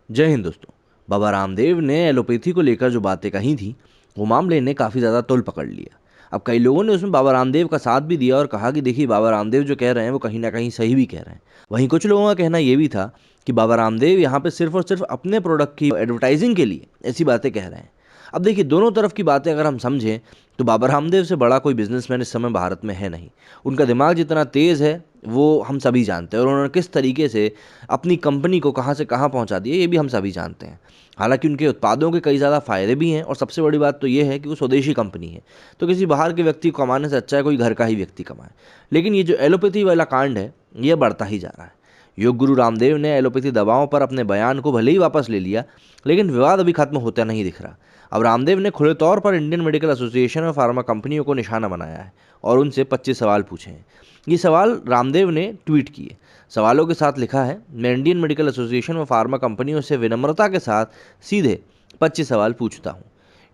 जय हिंद दोस्तों। बाबा रामदेव ने एलोपैथी को लेकर जो बातें कही थी, वो मामले ने काफ़ी ज़्यादा तूल पकड़ लिया। अब कई लोगों ने उसमें बाबा रामदेव का साथ भी दिया और कहा कि देखिए बाबा रामदेव जो कह रहे हैं वो कहीं ना कहीं सही भी कह रहे हैं। वहीं कुछ लोगों का कहना ये भी था कि बाबा रामदेव यहाँ पे सिर्फ और सिर्फ अपने प्रोडक्ट की एडवर्टाइजिंग के लिए ऐसी बातें कह रहे हैं। अब देखिए दोनों तरफ की बातें अगर हम समझें तो बाबा रामदेव से बड़ा कोई बिजनेसमैन इस समय भारत में है नहीं। उनका दिमाग जितना तेज़ है वो हम सभी जानते हैं, और उन्होंने किस तरीके से अपनी कंपनी को कहाँ से कहाँ पहुँचा दिया ये भी हम सभी जानते हैं। हालांकि उनके उत्पादों के कई ज़्यादा फ़ायदे भी हैं, और सबसे बड़ी बात तो ये है कि वो स्वदेशी कंपनी है, तो किसी बाहर के व्यक्ति को कमाने से अच्छा है कोई घर का ही व्यक्ति कमाए। लेकिन ये जो एलोपैथी वाला कांड है ये बढ़ता ही जा रहा है। योग गुरु रामदेव ने एलोपैथी दवाओं पर अपने बयान को भले ही वापस ले लिया, लेकिन विवाद अभी खत्म होता नहीं दिख रहा। अब रामदेव ने खुले तौर पर इंडियन मेडिकल एसोसिएशन और फार्मा कंपनियों को निशाना बनाया है और उनसे 25 सवाल पूछे हैं। ये सवाल रामदेव ने ट्वीट किए। सवालों के साथ लिखा है, मैं इंडियन मेडिकल एसोसिएशन व फार्मा कंपनियों से विनम्रता के साथ सीधे 25 सवाल पूछता हूँ।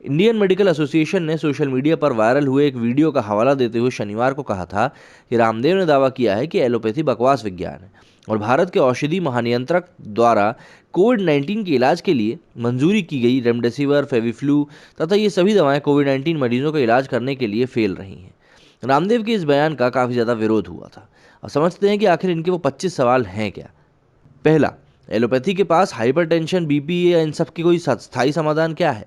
इंडियन मेडिकल एसोसिएशन ने सोशल मीडिया पर वायरल हुए एक वीडियो का हवाला देते हुए शनिवार को कहा था कि रामदेव ने दावा किया है कि एलोपैथी बकवास विज्ञान है और भारत के औषधि महानियंत्रक द्वारा कोविड-19 के इलाज के लिए मंजूरी की गई रेमडेसिविर, फेविफ्लू तथा ये सभी दवाएं कोविड-19 मरीजों का इलाज करने के लिए फेल रही हैं। रामदेव के इस बयान का काफ़ी ज़्यादा विरोध हुआ था। अब समझते हैं कि आखिर इनके वो 25 सवाल हैं क्या। पहला, एलोपैथी के पास हाइपरटेंशन, बीपी या इन सब की कोई स्थायी समाधान क्या है?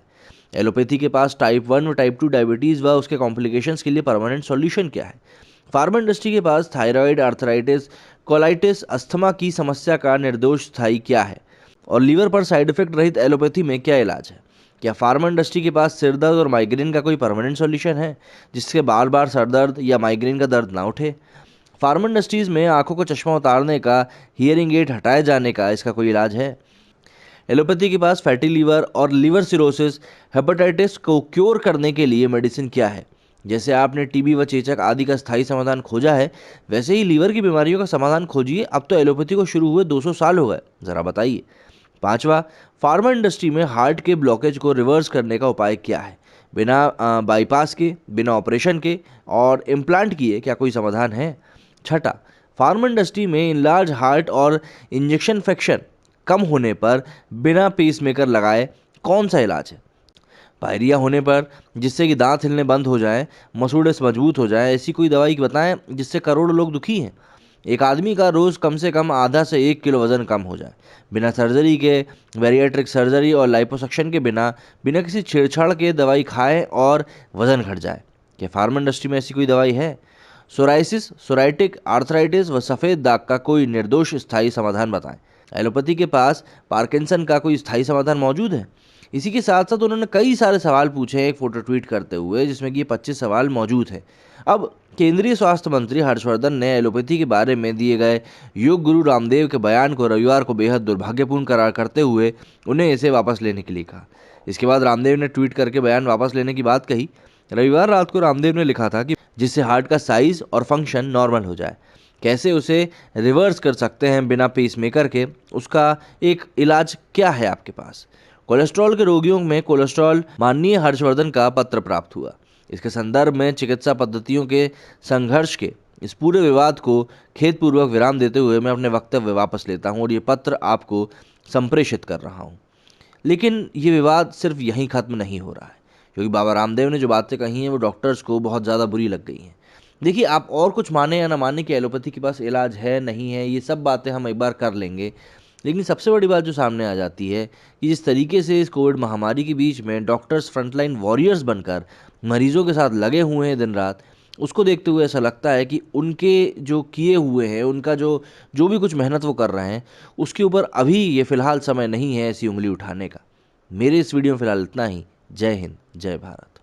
एलोपैथी के पास टाइप 1 व टाइप 2 डायबिटीज़ व उसके कॉम्प्लिकेशंस के लिए परमानेंट सॉल्यूशन क्या है? फार्मा इंडस्ट्री के पास थायराइड, आर्थराइटिस, कोलाइटिस, अस्थमा की समस्या का निर्दोष स्थायी क्या है? और लीवर पर साइड इफेक्ट रहित एलोपैथी में क्या इलाज है? क्या फार्मा इंडस्ट्री के पास सिर दर्द और माइग्रेन का कोई परमानेंट सॉल्यूशन है जिससे बार बार सर दर्द या माइग्रेन का दर्द ना उठे? फार्मा इंडस्ट्रीज में आंखों को चश्मा उतारने का, हियरिंग एड हटाए जाने का इसका कोई इलाज है? एलोपैथी के पास फैटी लीवर और लीवर सिरोसिस, हेपेटाइटिस को क्योर करने के लिए मेडिसिन क्या है? जैसे आपने टीबी व चेचक आदि का स्थायी समाधान खोजा है, वैसे ही लीवर की बीमारियों का समाधान खोजिए। अब तो एलोपैथी को शुरू हुए 200 साल हो गए, ज़रा बताइए। पांचवा, फार्मा इंडस्ट्री में हार्ट के ब्लॉकेज को रिवर्स करने का उपाय क्या है? बिना बाईपास के, बिना ऑपरेशन के और इम्प्लांट किए क्या कोई समाधान है? छठा, फार्मा इंडस्ट्री में इनलार्ज हार्ट और इंजेक्शन फ्रैक्शन कम होने पर बिना पेसमेकर लगाए कौन सा इलाज है? पायरिया होने पर, जिससे कि दांत हिलने बंद हो जाएं, मसूड़े मजबूत हो जाए, ऐसी कोई दवाई बताएं जिससे करोड़ों लोग दुखी हैं। एक आदमी का रोज़ कम से कम आधा से 1 किलो वज़न कम हो जाए, बिना सर्जरी के, बैरिएट्रिक सर्जरी और लाइपोसक्शन के बिना, बिना किसी छेड़छाड़ के दवाई खाएं और वज़न घट जाए। क्या फार्मा इंडस्ट्री में ऐसी कोई दवाई है? सोराइसिस, सोराइटिक आर्थराइटिस व सफ़ेद दाग का कोई निर्दोष स्थायी समाधान बताएं। एलोपैथी के पास पार्किंसन का कोई स्थायी समाधान मौजूद है? इसी के साथ साथ उन्होंने कई सारे सवाल पूछे हैं एक फोटो ट्वीट करते हुए, जिसमें कि ये 25 सवाल मौजूद हैं। अब केंद्रीय स्वास्थ्य मंत्री हर्षवर्धन ने एलोपैथी के बारे में दिए गए योग गुरु रामदेव के बयान को रविवार को बेहद दुर्भाग्यपूर्ण करार करते हुए उन्हें इसे वापस लेने के लिए कहा। इसके बाद रामदेव ने ट्वीट करके बयान वापस लेने की बात कही। रविवार रात को रामदेव ने लिखा था कि जिससे हार्ट का साइज और फंक्शन नॉर्मल हो जाए, कैसे उसे रिवर्स कर सकते हैं बिना पेसमेकर के, उसका एक इलाज क्या है आपके पास? कोलेस्ट्रॉल के रोगियों में कोलेस्ट्रॉल माननीय हर्षवर्धन का पत्र प्राप्त हुआ। इसके संदर्भ में चिकित्सा पद्धतियों के संघर्ष के इस पूरे विवाद को खेदपूर्वक विराम देते हुए मैं अपने वक्तव्य वापस लेता हूं और ये पत्र आपको संप्रेषित कर रहा हूं। लेकिन ये विवाद सिर्फ यहीं खत्म नहीं हो रहा है, क्योंकि बाबा रामदेव ने जो बातें कही हैं वो डॉक्टर्स को बहुत ज़्यादा बुरी लग गई हैं। देखिए, आप और कुछ माने या ना माने कि एलोपैथी के पास इलाज है नहीं है, ये सब बातें हम एक बार कर लेंगे, लेकिन सबसे बड़ी बात जो सामने आ जाती है कि जिस तरीके से इस कोविड महामारी के बीच में डॉक्टर्स फ्रंटलाइन वॉरियर्स बनकर मरीजों के साथ लगे हुए हैं दिन रात, उसको देखते हुए ऐसा लगता है कि उनके जो किए हुए हैं, उनका जो जो भी कुछ मेहनत वो कर रहे हैं, उसके ऊपर अभी ये फ़िलहाल समय नहीं है ऐसी उंगली उठाने का। मेरे इस वीडियो में फ़िलहाल इतना ही। जय हिंद, जय भारत।